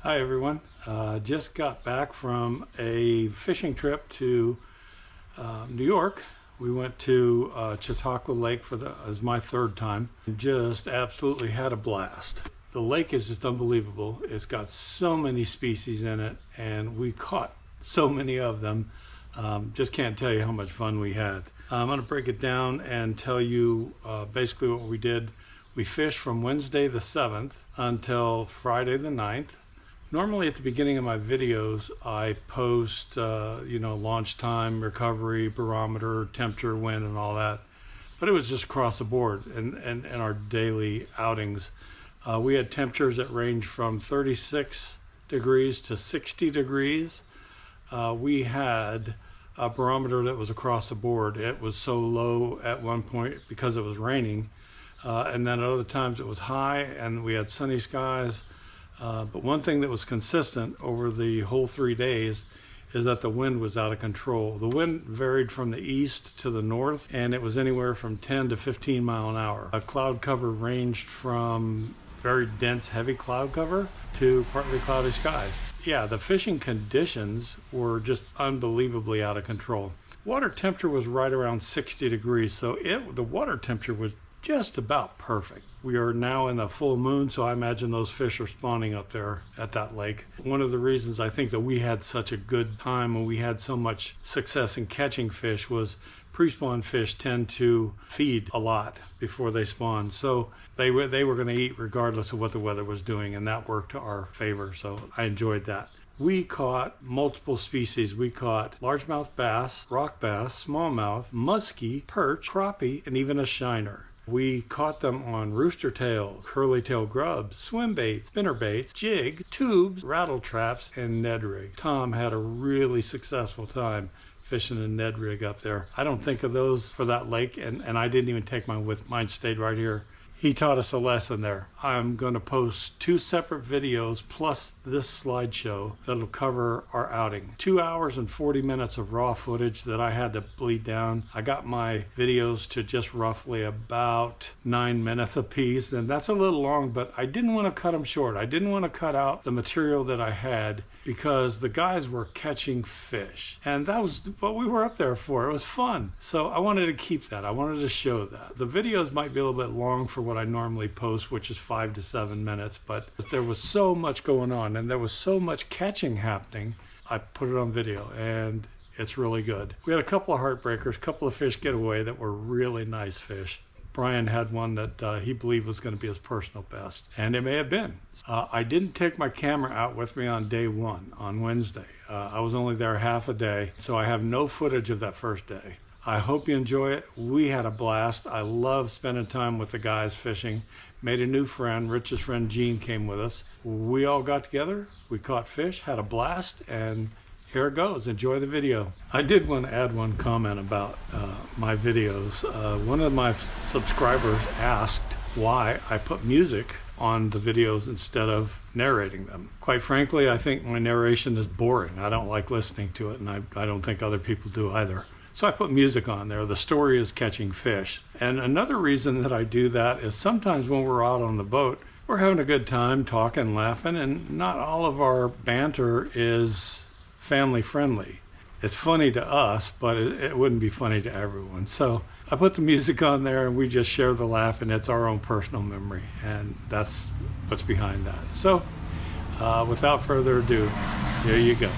Hi everyone. Just got back from a fishing trip to New York. We went to Chautauqua Lake as my third time. Just absolutely had a blast. The lake is just unbelievable. It's got so many species in it and we caught so many of them. Just can't tell you how much fun we had. I'm going to break it down and tell you basically what we did. We fished from Wednesday the 7th until Friday the 9th. Normally at the beginning of my videos, I post, launch time, recovery, barometer, temperature, wind, and all that. But it was just across the board in our daily outings. We had temperatures that ranged from 36 degrees to 60 degrees. We had a barometer that was across the board. It was so low at one point because it was raining. And then at other times it was high and we had sunny skies. But one thing that was consistent over the whole 3 days is that the wind was out of control. The wind varied from the east to the north, and it was anywhere from 10 to 15 mile an hour. Cloud cover ranged from very dense, heavy cloud cover to partly cloudy skies. Yeah, the fishing conditions were just unbelievably out of control. Water temperature was right around 60 degrees, so the water temperature was just about perfect. We are now in the full moon, so I imagine those fish are spawning up there at that lake. One of the reasons I think that we had such a good time and we had so much success in catching fish was pre-spawn fish tend to feed a lot before they spawn. So they were going to eat regardless of what the weather was doing, and that worked to our favor, so I enjoyed that. We caught multiple species. We caught largemouth bass, rock bass, smallmouth, muskie, perch, crappie, and even a shiner. We caught them on rooster tails, curly tail grubs, swim baits, spinner baits, jig, tubes, rattle traps, and Ned rig. Tom had a really successful time fishing a Ned rig up there. I don't think of those for that lake, and I didn't even take mine with. Mine stayed right here. He taught us a lesson there. I'm going to post 2 separate videos plus this slideshow that'll cover our outing. 2 hours and 40 minutes of raw footage that I had to bleed down. I got my videos to just roughly about 9 minutes a piece, and that's a little long, but I didn't want to cut them short. I didn't want to cut out the material that I had because the guys were catching fish, and that was what we were up there for. It was fun. So I wanted to keep that. I wanted to show that. The videos might be a little bit long for what I normally post, which is 5 to 7 minutes, but there was so much going on and there was so much catching happening. I put it on video and it's really good. We had a couple of heartbreakers, a couple of fish get away that were really nice fish. Brian had one that he believed was going to be his personal best, and it may have been. I didn't take my camera out with me on day 1, on Wednesday. I was only there half a day, so I have no footage of that first day. I hope you enjoy it. We had a blast. I love spending time with the guys fishing. Made a new friend. Rich's friend Gene came with us. We all got together. We caught fish, had a blast, and here it goes. Enjoy the video. I did want to add one comment about my videos. One of my subscribers asked why I put music on the videos instead of narrating them. Quite frankly, I think my narration is boring. I don't like listening to it, and I don't think other people do either. So I put music on there. The story is catching fish. And another reason that I do that is sometimes when we're out on the boat, we're having a good time talking, laughing, and not all of our banter is family friendly. It's funny to us, but it wouldn't be funny to everyone. So I put the music on there and we just share the laugh, and it's our own personal memory, and that's what's behind that. So without further ado, here you go.